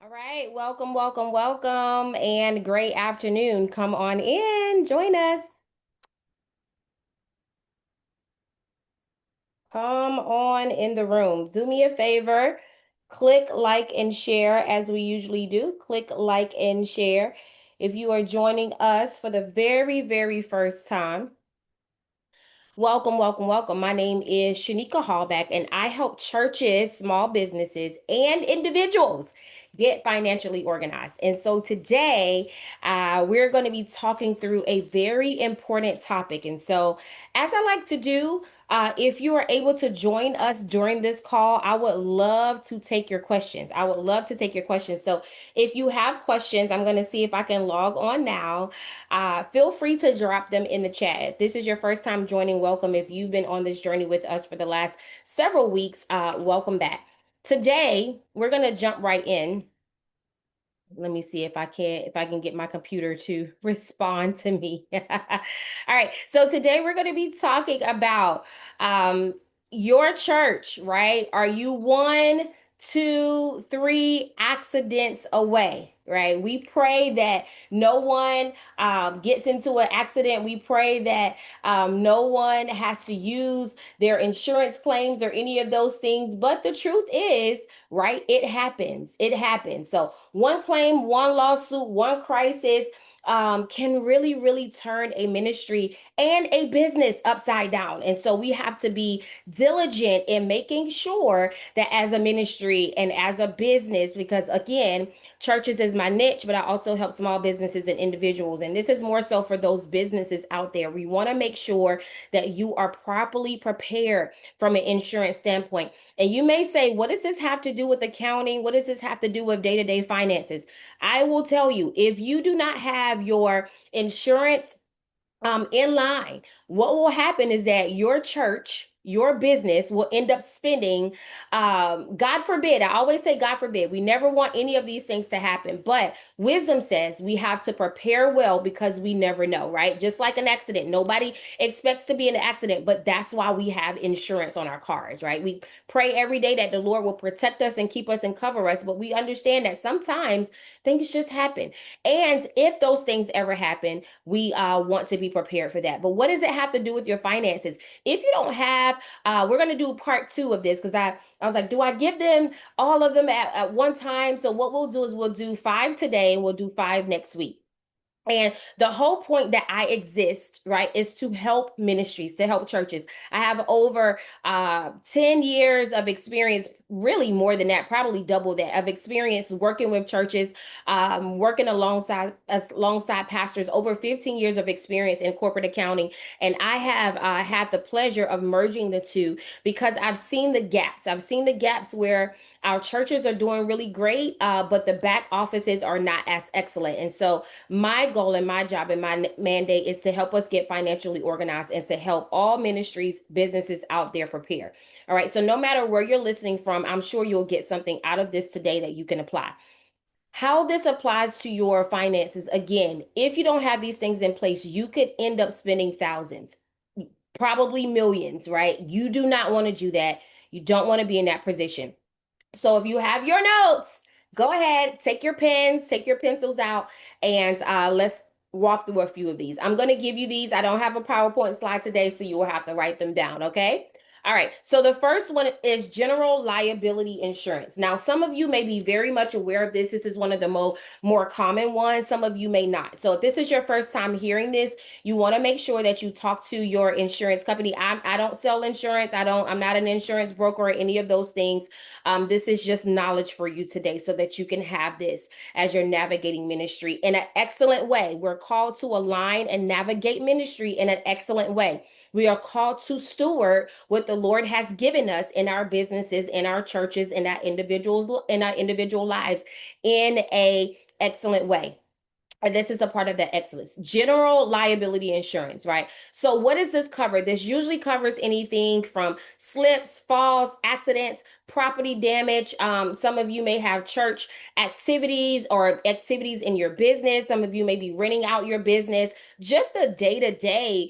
All right, welcome, welcome, welcome, and great afternoon. Come on in, join us. Come on in the room. Do me a favor, click like and share as we usually do. Click like and share. If you are joining us for the very, very first time, welcome, welcome, welcome. My name is Shanika Hallback, and I help churches, small businesses, and individuals get financially organized. And so today, we're going to be talking through a very important topic. And so, as I like to do, if you are able to join us during this call, I would love to take your questions. I would love to take your questions. So, if you have questions, I'm going to see if I can log on now. Feel free to drop them in the chat. If this is your first time joining, welcome. If you've been on this journey with us for the last several weeks, welcome back. Today, we're going to jump right in. Let me see if I can get my computer to respond to me. All right. So today we're going to be talking about um your church, right? Are you one, two, three accidents away? Right. We pray that no one gets into an accident. We pray that no one has to use their insurance claims or any of those things. But the truth is, right? It happens. It happens. So one claim, one lawsuit, one crisis can really, really turn a ministry and a business upside down. And so we have to be diligent in making sure that as a ministry and as a business, because again, churches is my niche, but I also help small businesses and individuals. And this is more so for those businesses out there. We want to make sure that you are properly prepared from an insurance standpoint. And you may say, what does this have to do with accounting? What does this have to do with day-to-day finances? I will tell you, if you do not have your insurance in line, what will happen is that your church, your business will end up spending, God forbid, I always say God forbid, we never want any of these things to happen, but wisdom says we have to prepare well because we never know, right? Just like an accident, nobody expects to be in an accident, but that's why we have insurance on our cars, right? We pray every day that the Lord will protect us and keep us and cover us, but we understand that sometimes things just happen. And if those things ever happen, we want to be prepared for that. But what does it have to do with your finances? If you don't have, we're going to do part two of this because I was like, do I give them all of them at one time? So what we'll do is we'll do five today and we'll do five next week. And the whole point that I exist, right, is to help ministries, to help churches. I have over 10 years of experience, really more than that, probably double that, of experience working with churches, working alongside pastors, over 15 years of experience in corporate accounting. And I have had the pleasure of merging the two because I've seen the gaps. I've seen the gaps where our churches are doing really great, but the back offices are not as excellent. And so my goal and my job and my mandate is to help us get financially organized and to help all ministries, businesses out there prepare. All right. So no matter where you're listening from, I'm sure you'll get something out of this today that you can apply. How this applies to your finances, again, if you don't have these things in place, you could end up spending thousands, probably millions, right? You do not want to do that. You don't want to be in that position. So if you have your notes, go ahead, take your pens, take your pencils out, and let's walk through a few of these. I'm going to give you these. I don't have a PowerPoint slide today, so you will have to write them down, okay? All right, so the first one is general liability insurance. Now, some of you may be very much aware of this. This is one of the more common ones. Some of you may not. So if this is your first time hearing this, you want to make sure that you talk to your insurance company. I don't sell insurance. I'm not an insurance broker or any of those things. This is just knowledge for you today so that you can have this as you're navigating ministry in an excellent way. We're called to align and navigate ministry in an excellent way. We are called to steward what the Lord has given us in our businesses, in our churches, in our individual lives in a excellent way. And this is a part of that excellence. General liability insurance, right? So what does this cover? This usually covers anything from slips, falls, accidents, property damage. Some of you may have church activities or activities in your business. Some of you may be renting out your business. Just the day-to-day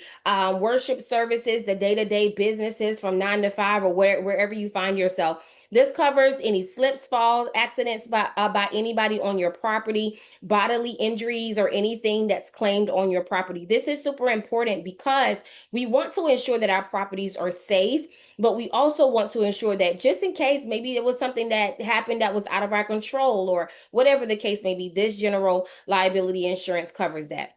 worship services, the day-to-day businesses from 9 to 5 or wherever you find yourself. This covers any slips, falls, accidents by anybody on your property, bodily injuries, or anything that's claimed on your property. This is super important because we want to ensure that our properties are safe, but we also want to ensure that just in case maybe it was something that happened that was out of our control or whatever the case may be, this general liability insurance covers that.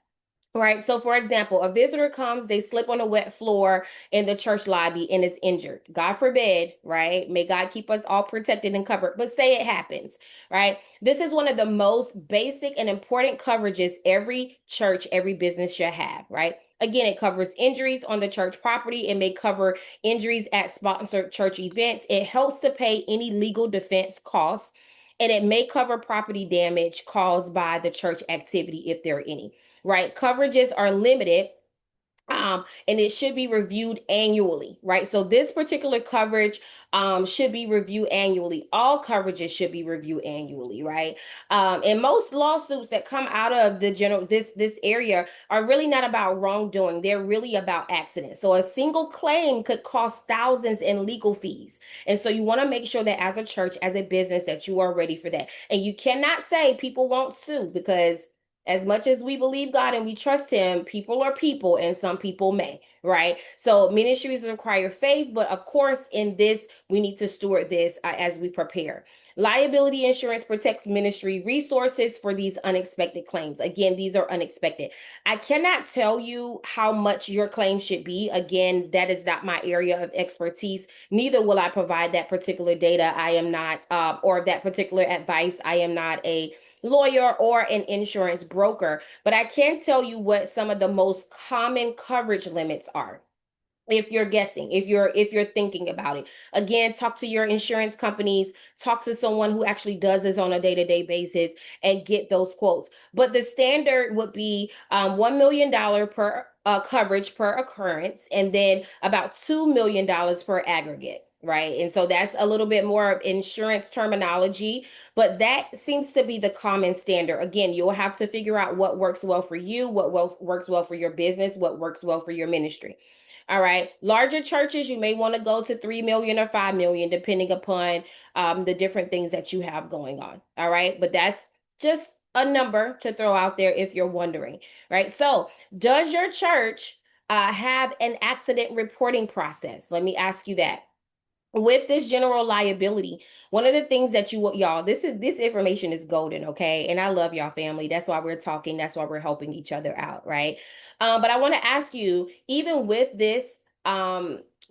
Right. So, for example, a visitor comes, they slip on a wet floor in the church lobby and is injured. God forbid, right? May God keep us all protected and covered. But say it happens, right? This is one of the most basic and important coverages every church, every business should have, right? Again, it covers injuries on the church property. It may cover injuries at sponsored church events. It helps to pay any legal defense costs, and it may cover property damage caused by the church activity if there are any, right? Coverages are limited, and it should be reviewed annually, right? So this particular coverage should be reviewed annually. All coverages should be reviewed annually, right? And most lawsuits that come out of the general this area are really not about wrongdoing. They're really about accidents. So a single claim could cost thousands in legal fees. And so you want to make sure that as a church, as a business, that you are ready for that. And you cannot say people won't sue, because as much as we believe God and we trust him, people are people and some people may, right? So ministries require faith, but of course, in this, we need to steward this as we prepare. Liability insurance protects ministry resources for these unexpected claims. Again, these are unexpected. I cannot tell you how much your claim should be. Again, that is not my area of expertise. Neither will I provide that particular data. I am not, or that particular advice. I am not a lawyer or an insurance broker, but I can tell you what some of the most common coverage limits are. If you're guessing, if you're thinking about it, again, talk to your insurance companies, talk to someone who actually does this on a day-to-day basis and get those quotes. But the standard would be $1 million per coverage per occurrence, and then about $2 million per aggregate, right? And so that's a little bit more of insurance terminology, but that seems to be the common standard. Again, you'll have to figure out what works well for you, works well for your business, what works well for your ministry. All right. Larger churches, you may want to go to 3 million or 5 million, depending upon the different things that you have going on. All right. But that's just a number to throw out there if you're wondering. Right. So, does your church have an accident reporting process? Let me ask you that. With this general liability, one of the things that y'all, this information is golden, okay? And I love y'all family. That's why we're talking. That's why we're helping each other out, right? But I want to ask you, even with this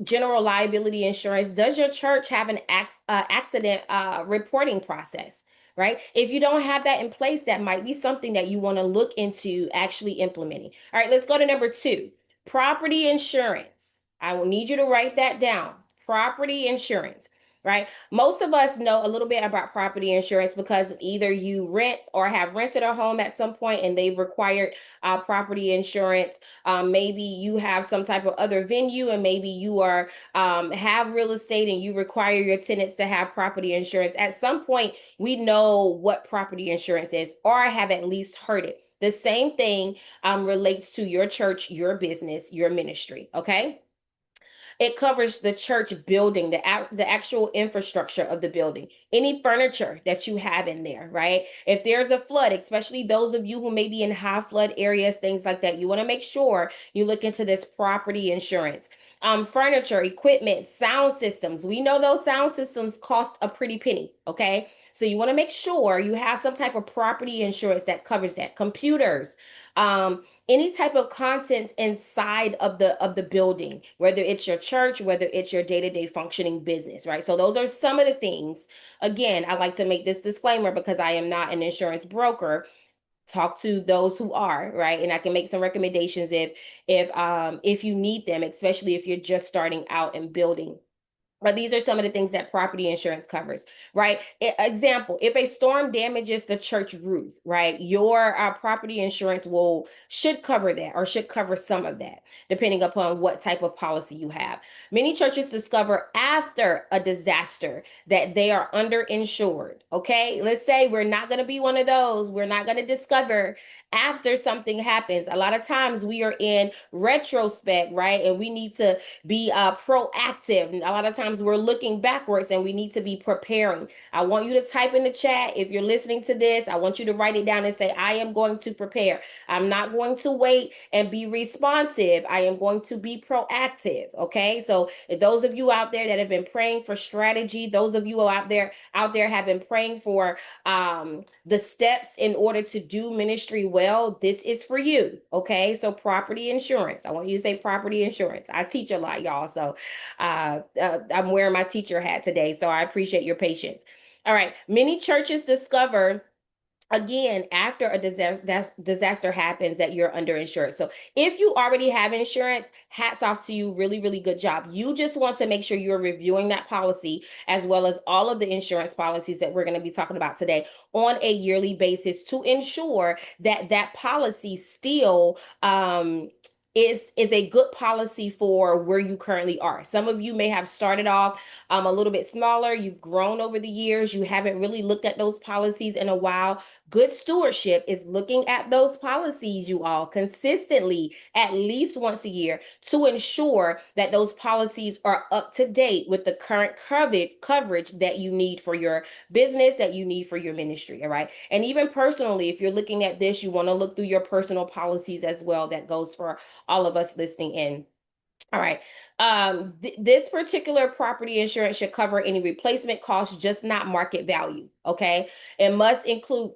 general liability insurance, does your church have an accident reporting process? Right? If you don't have that in place, that might be something that you want to look into actually implementing. All right, let's go to number two, property insurance. I will need you to write that down. Property insurance, right? Most of us know a little bit about property insurance because either you rent or have rented a home at some point and they've required property insurance. Maybe you have some type of other venue, and maybe you are have real estate and you require your tenants to have property insurance. At some point, we know what property insurance is, or have at least heard it. The same thing relates to your church, your business, your ministry. Okay. It covers the church building, the actual infrastructure of the building, any furniture that you have in there, right? If there's a flood, especially those of you who may be in high flood areas, things like that, you want to make sure you look into this property insurance. Furniture, equipment, sound systems. We know those sound systems cost a pretty penny, okay? So you want to make sure you have some type of property insurance that covers that. Computers, any type of contents inside of the building, whether it's your church, whether it's your day-to-day functioning business, right? So those are some of the things. Again, I like to make this disclaimer because I am not an insurance broker. Talk to those who are, right? And I can make some recommendations if you need them, especially if you're just starting out and building. But these are some of the things that property insurance covers, right? Example, if a storm damages the church roof, right, your property insurance should cover that, or should cover some of that, depending upon what type of policy you have. Many churches discover after a disaster that they are underinsured. Okay, let's say we're not going to be one of those. We're not going to discover after something happens. A lot of times we are in retrospect, right? And we need to be proactive. A lot of times sometimes we're looking backwards and we need to be preparing. I want you to type in the chat if you're listening to this. I want you to write it down and say, I am going to prepare. I'm not going to wait and be responsive. I am going to be proactive. Okay. So those of you out there that have been praying for strategy, those of you out there have been praying for the steps in order to do ministry well, this is for you. Okay. So property insurance. I want you to say property insurance. I teach a lot, y'all. So I'm wearing my teacher hat today. So I appreciate your patience. All right. Many churches discover again after a disaster happens that you're underinsured. So if you already have insurance, hats off to you. Really, really good job. You just want to make sure you're reviewing that policy as well as all of the insurance policies that we're going to be talking about today on a yearly basis to ensure that that policy still is a good policy for where you currently are. Some of you may have started off a little bit smaller. You've grown over the years. You haven't really looked at those policies in a while. Good stewardship is looking at those policies, you all, consistently at least once a year to ensure that those policies are up to date with the current coverage that you need for your business, that you need for your ministry. All right. And even personally, if you're looking at this, you want to look through your personal policies as well. That goes for all of us listening in. All right. This particular property insurance should cover any replacement costs, just not market value. Okay. It must include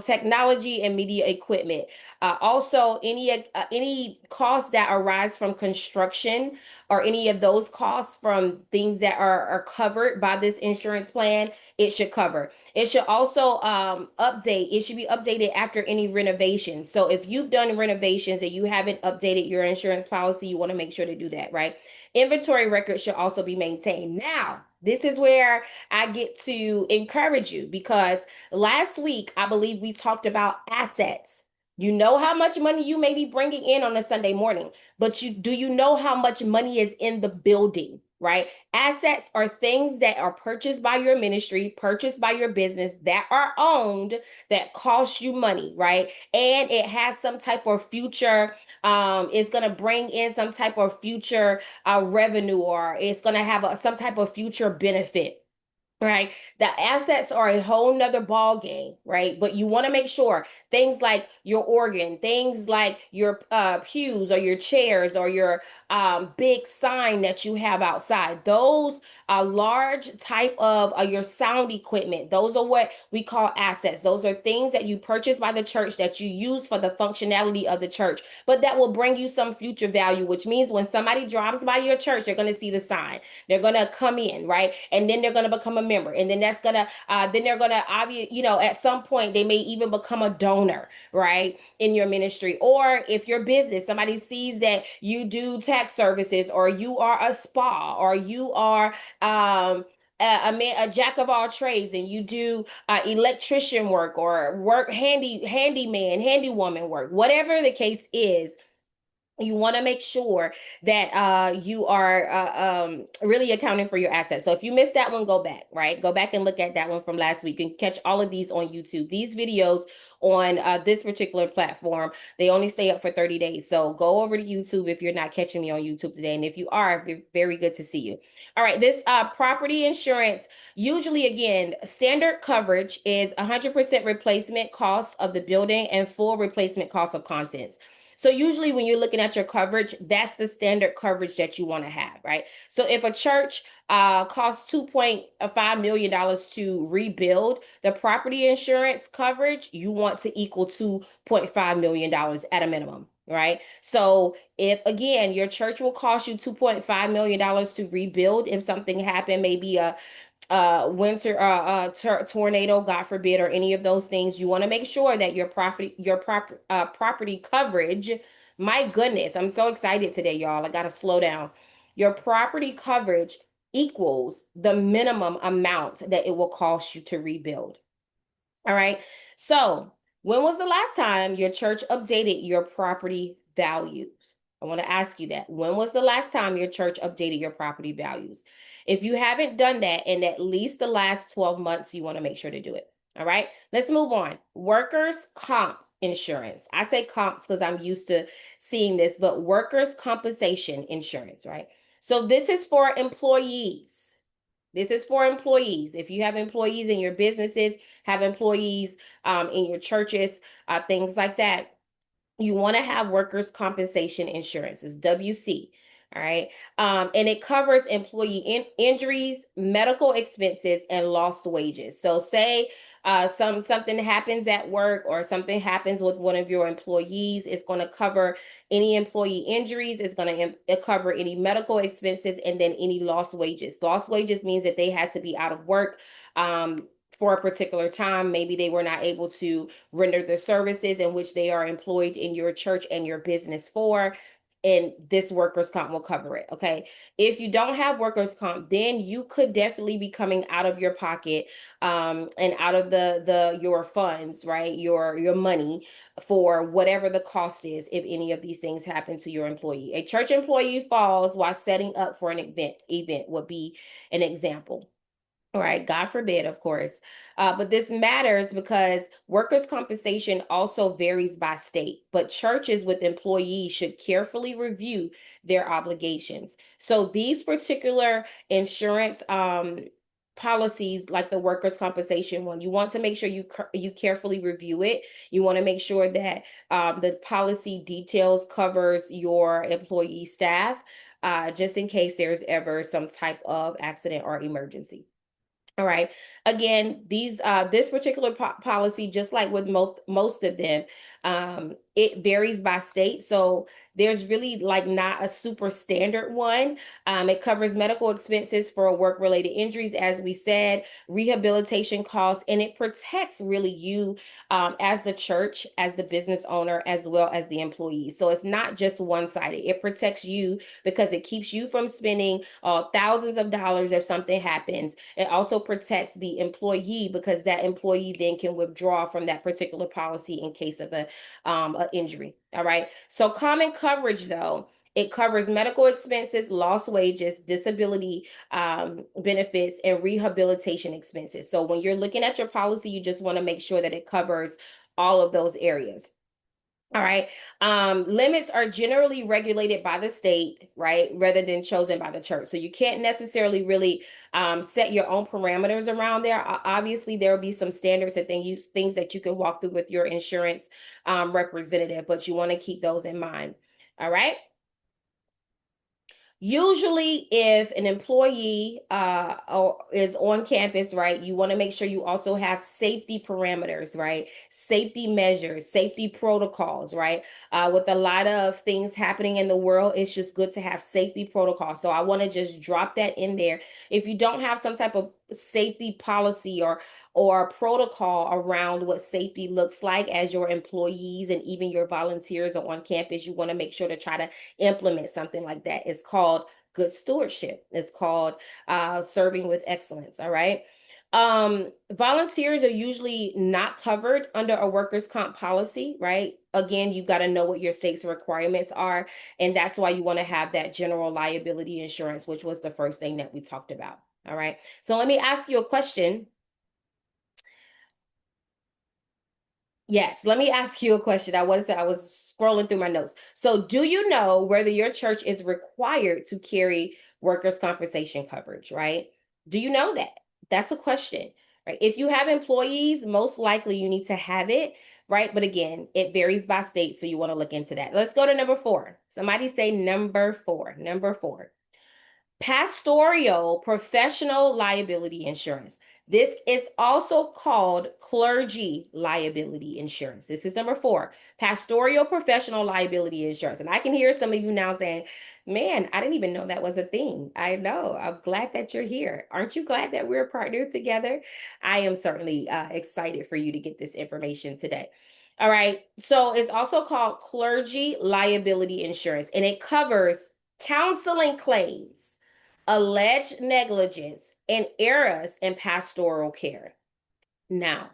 technology and media equipment. Also, any costs that arise from construction or any of those costs from things that are covered by this insurance plan, it should cover. It should also update. It should be updated after any renovation. So if you've done renovations and you haven't updated your insurance policy, you want to make sure to do that, right? Inventory records should also be maintained. Now, this is where I get to encourage you because last week, I believe we talked about assets. You know how much money you may be bringing in on a Sunday morning, but you know how much money is in the building, right? Assets are things that are purchased by your ministry, purchased by your business, that are owned, that cost you money, right? And it has some type of future, it's going to bring in some type of future revenue, or it's going to have some type of future benefit. Right. The assets are a whole nother ball game, right? But you want to make sure things like your organ, things like your pews or your chairs or your big sign that you have outside, those are large type of your sound equipment. Those are what we call assets. Those are things that you purchase by the church that you use for the functionality of the church, but that will bring you some future value, which means when somebody drives by your church, they're going to see the sign. They're going to come in, right? And then they're going to become a member. And then then they're going to, obviously, at some point, they may even become a donor, right? In your ministry. Or if your business, somebody sees that you do tax services or you are a spa or you are, a jack of all trades and you do electrician work or work handyman, handywoman work, whatever the case is, you want to make sure that you are really accounting for your assets. So if you missed that one, go back, right? Go back and look at that one from last week and catch all of these on YouTube. These videos on this particular platform, they only stay up for 30 days. So go over to YouTube if you're not catching me on YouTube today. And if you are, very good to see you. All right, this property insurance, usually, again, standard coverage is 100% replacement cost of the building and full replacement cost of contents. So usually when you're looking at your coverage, that's the standard coverage that you want to have, right? So if a church costs $2.5 million to rebuild, the property insurance coverage, you want to equal $2.5 million at a minimum. Right. So if again, your church will cost you $2.5 million to rebuild if something happened, maybe a winter tornado, God forbid, or any of those things, you want to make sure that property coverage, my goodness, I'm so excited today, y'all. I gotta slow down. Your property coverage equals the minimum amount that it will cost you to rebuild. All right. So, when was the last time your church updated your property values? I want to ask you that. When was the last time your church updated your property values? If you haven't done that in at least the last 12 months, you want to make sure to do it. All right. Let's move on. Workers' comp insurance. I say comps because I'm used to seeing this, but workers' compensation insurance, right? So this is for employees. This is for employees. If you have employees in your businesses, have employees in your churches, things like that, you want to have workers' compensation insurance. It's WC. All right. And it covers employee injuries, medical expenses, and lost wages. So say something happens at work or something happens with one of your employees, it's going to cover any employee injuries, it's going to cover any medical expenses, and then any lost wages. Lost wages means that they had to be out of work for a particular time. Maybe they were not able to render the services in which they are employed in your church and your business for, and this workers comp will cover it. Okay, if you don't have workers comp, then you could definitely be coming out of your pocket and out of the your funds, right, your money, for whatever the cost is if any of these things happen to your employee. A church employee falls while setting up for an event would be an example. All right, God forbid, of course. But this matters because workers' compensation also varies by state, but churches with employees should carefully review their obligations. So these particular insurance policies, like the workers' compensation one, you want to make sure you carefully review it. You want to make sure that the policy details covers your employee staff, just in case there's ever some type of accident or emergency. All right. Again, this particular policy, just like with most of them, it varies by state. So there's really like not a super standard one. It covers medical expenses for work-related injuries, as we said, rehabilitation costs, and it protects really you as the church, as the business owner, as well as the employee. So it's not just one-sided. It protects you because it keeps you from spending thousands of dollars if something happens. It also protects the employee because that employee then can withdraw from that particular policy in case of a injury. All right. So common coverage, though, it covers medical expenses, lost wages, disability benefits, and rehabilitation expenses. So when you're looking at your policy, you just want to make sure that it covers all of those areas. All right. Limits are generally regulated by the state, right, rather than chosen by the church. So you can't necessarily really set your own parameters around there. Obviously, there will be some standards and things that you can walk through with your insurance representative, but you want to keep those in mind. All right. Usually, if an employee is on campus, right, you want to make sure you also have safety parameters, right? Safety measures, safety protocols, right? With a lot of things happening in the world, it's just good to have safety protocols. So I want to just drop that in there. If you don't have some type of safety policy or protocol around what safety looks like as your employees and even your volunteers are on campus, you want to make sure to try to implement something like that. It's called good stewardship. It's called serving with excellence. All right. Volunteers are usually not covered under a workers' comp policy, right? Again, you've got to know what your state's requirements are. And that's why you want to have that general liability insurance, which was the first thing that we talked about. All right. So let me ask you a question. Yes, let me ask you a question. I was scrolling through my notes. So, do you know whether your church is required to carry workers' compensation coverage, right? Do you know that? That's a question, right? If you have employees, most likely you need to have it, right? But again, it varies by state, so you want to look into that. Let's go to number 4. Somebody say number 4. Number 4. Pastoral professional liability insurance. This is also called clergy liability insurance. This is number 4, pastoral professional liability insurance. And I can hear some of you now saying, man, I didn't even know that was a thing. I know. I'm glad that you're here. Aren't you glad that we're partnered together? I am certainly excited for you to get this information today. All right. So it's also called clergy liability insurance, and it covers counseling claims, alleged negligence, and errors in pastoral care. Now,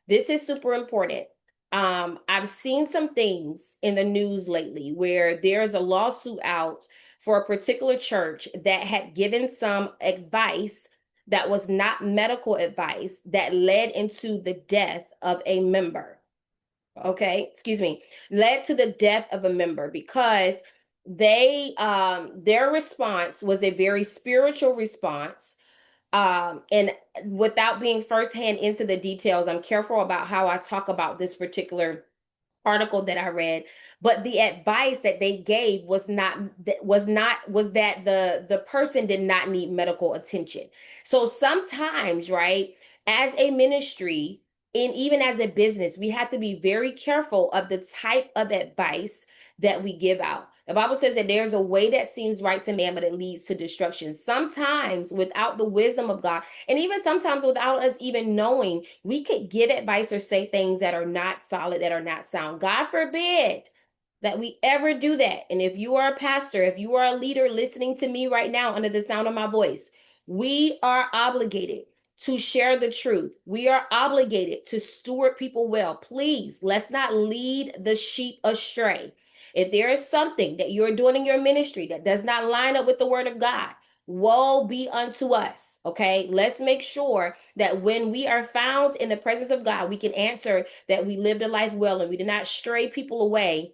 this is super important. I've seen some things in the news lately where there's a lawsuit out for a particular church that had given some advice that was not medical advice that led into the death of a member. Okay, excuse me, led to the death of a member because their response was a very spiritual response. And without being firsthand into the details, I'm careful about how I talk about this particular article that I read, but the advice that they gave was that the person did not need medical attention. So sometimes, right, as a ministry and even as a business, we have to be very careful of the type of advice that we give out. The Bible says that there's a way that seems right to man, but it leads to destruction. Sometimes, without the wisdom of God, and even sometimes without us even knowing, we could give advice or say things that are not solid, that are not sound. God forbid that we ever do that. And if you are a pastor, if you are a leader listening to me right now under the sound of my voice, we are obligated to share the truth. We are obligated to steward people well. Please, let's not lead the sheep astray. If there is something that you're doing in your ministry that does not line up with the word of God, woe be unto us. Okay, let's make sure that when we are found in the presence of God, we can answer that we lived a life well and we did not stray people away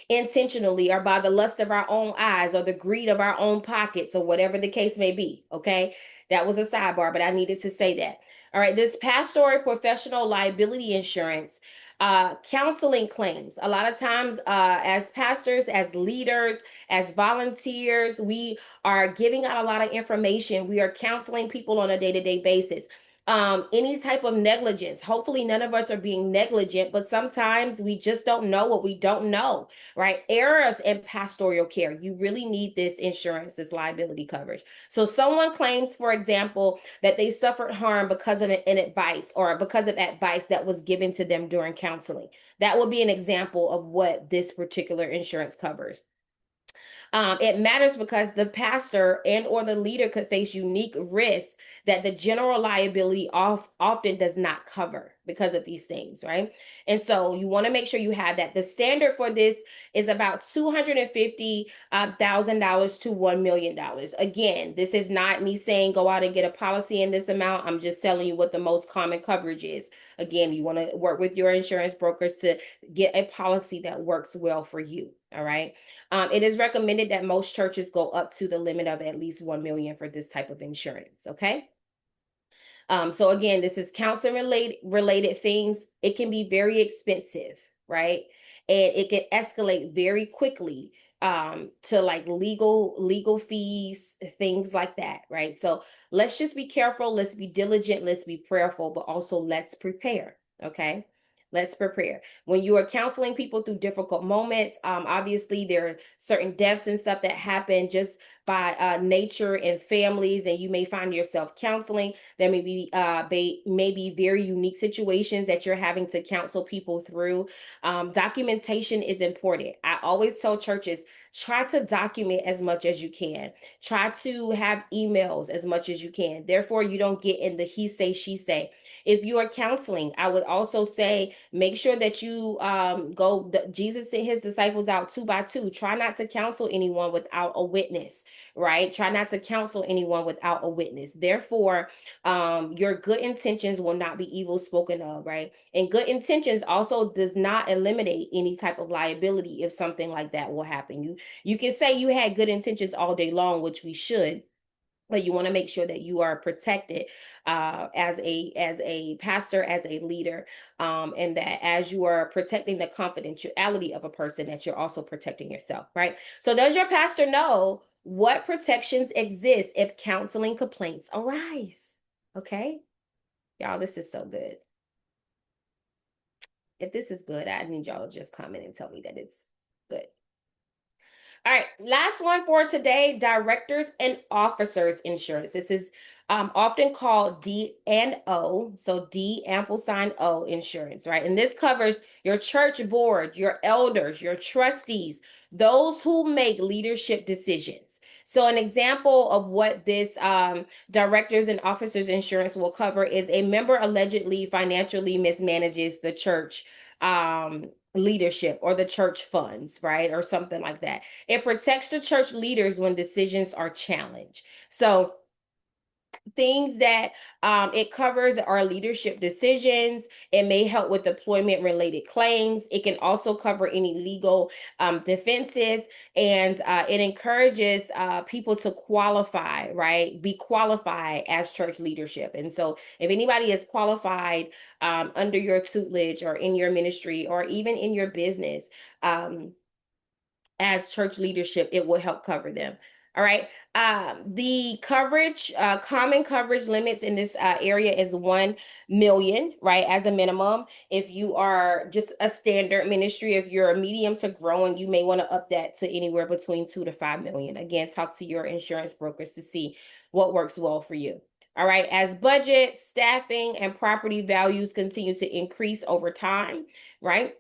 intentionally or by the lust of our own eyes or the greed of our own pockets or whatever the case may be. Okay, that was a sidebar, but I needed to say that. All right, this pastoral professional liability insurance, counseling claims. A lot of times, as pastors, as leaders, as volunteers, we are giving out a lot of information. We are counseling people on a day-to-day basis. Any type of negligence. Hopefully, none of us are being negligent, but sometimes we just don't know what we don't know, right? Errors in pastoral care. You really need this insurance, this liability coverage. So, someone claims, for example, that they suffered harm because of an advice or because of advice that was given to them during counseling. That would be an example of what this particular insurance covers. It matters because the pastor and or the leader could face unique risks that the general liability often does not cover because of these things, right? And so you want to make sure you have that. The standard for this is about $250,000 to $1 million. Again, this is not me saying go out and get a policy in this amount. I'm just telling you what the most common coverage is. Again, you want to work with your insurance brokers to get a policy that works well for you. All right. It is recommended that most churches go up to the limit of at least 1 million for this type of insurance. Okay. So again, this is counseling related things. It can be very expensive, right? And it can escalate very quickly to like legal fees, things like that, right? So let's just be careful, let's be diligent, let's be prayerful, but also let's prepare. Okay. Let's prepare. When you are counseling people through difficult moments, obviously there are certain deaths and stuff that happen just by nature and families, and you may find yourself counseling. There may be very unique situations that you're having to counsel people through. Documentation is important. I always tell churches, try to document as much as you can. Try to have emails as much as you can. Therefore, you don't get in the he say, she say. If you are counseling, I would also say make sure that you go. Jesus sent his disciples out two by two. Try not to counsel anyone without a witness, right? Try not to counsel anyone without a witness. Therefore, your good intentions will not be evil spoken of, right? And good intentions also does not eliminate any type of liability if something like that will happen. You can say you had good intentions all day long, which we should, but you want to make sure that you are protected as a pastor, as a leader, and that as you are protecting the confidentiality of a person, that you're also protecting yourself, right? So does your pastor know what protections exist if counseling complaints arise? Okay, y'all, this is so good. If this is good, I need y'all to just comment and tell me that it's good. All right, last one for today, directors and officers insurance. This is often called D and O, so D ampersand O insurance, right? And this covers your church board, your elders, your trustees, those who make leadership decisions. So an example of what this directors and officers insurance will cover is a member allegedly financially mismanages the church leadership or the church funds, right? Or something like that. It protects the church leaders when decisions are challenged. So things that it covers are leadership decisions. It may help with employment related claims. It can also cover any legal defenses, and it encourages people to qualify, right? Be qualified as church leadership. And so, if anybody is qualified under your tutelage or in your ministry or even in your business, um, as church leadership, it will help cover them. All right. The coverage, common coverage limits in this area is 1 million, right? As a minimum. If you are just a standard ministry, if you're a medium to growing, you may want to up that to anywhere between 2 to 5 million. Again, talk to your insurance brokers to see what works well for you. All right. As budget, staffing, and property values continue to increase over time, right?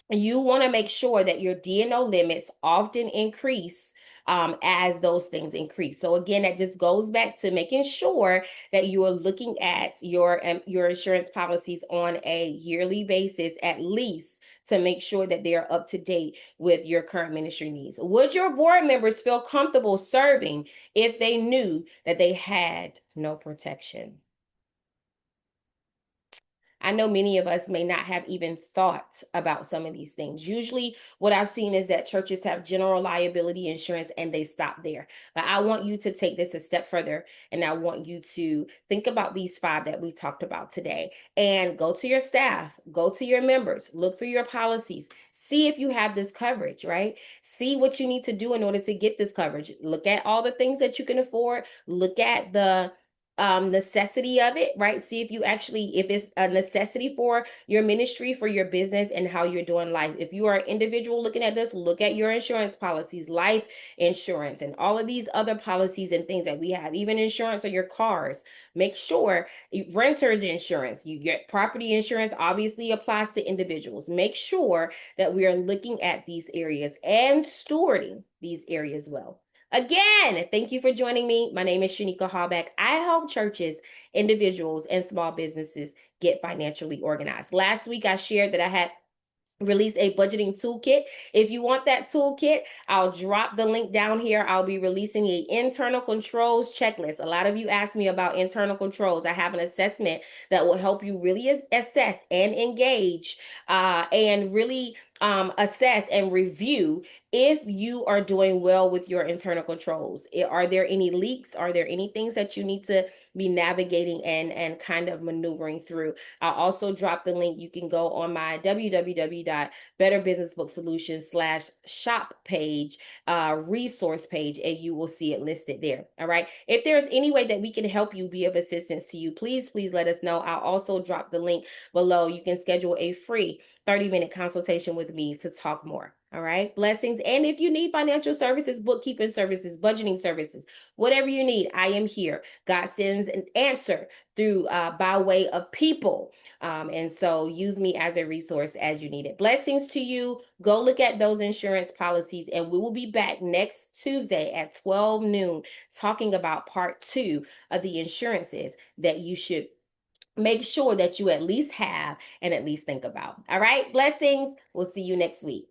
You want to make sure that your D&O limits often increase as those things increase. So again, that just goes back to making sure that you are looking at your insurance policies on a yearly basis, at least, to make sure that they are up to date with your current ministry needs. Would your board members feel comfortable serving if they knew that they had no protection? I know many of us may not have even thought about some of these things. Usually, what I've seen is that churches have general liability insurance and they stop there. But I want you to take this a step further, and I want you to think about these five that we talked about today, and go to your staff, go to your members, look through your policies, see if you have this coverage, right? See what you need to do in order to get this coverage. Look at all the things that you can afford, look at the necessity of it, right? See if you actually, if it's a necessity for your ministry, for your business, and how you're doing life. If you are an individual looking at this, look at your insurance policies, life insurance, and all of these other policies and things that we have, even insurance on your cars. Make sure renters insurance, you get property insurance, obviously applies to individuals. Make sure that we are looking at these areas and stewarding these areas well. Again, thank you for joining me. My name is Shanika Hallback. I help churches, individuals, and small businesses get financially organized. Last week, I shared that I had release a budgeting toolkit. If you want that toolkit, I'll drop the link down here. I'll be releasing a internal controls checklist. A lot of you asked me about internal controls. I have an assessment that will help you really assess and engage and really assess and review if you are doing well with your internal controls. Are there any leaks? Are there any things that you need to be navigating and kind of maneuvering through? I'll also drop the link. You can go on my www.betterbusinessbooksolutions/shop page, resource page, and you will see it listed there. All right. If there's any way that we can help you, be of assistance to you, please let us know. I'll also drop the link below. You can schedule a free 30-minute consultation with me to talk more. All right. Blessings. And if you need financial services, bookkeeping services, budgeting services, whatever you need, I am here. God sends an answer through by way of people. And so use me as a resource as you need it. Blessings to you. Go look at those insurance policies, and we will be back next Tuesday at 12 noon talking about part 2 of the insurances that you should make sure that you at least have and at least think about. All right. Blessings. We'll see you next week.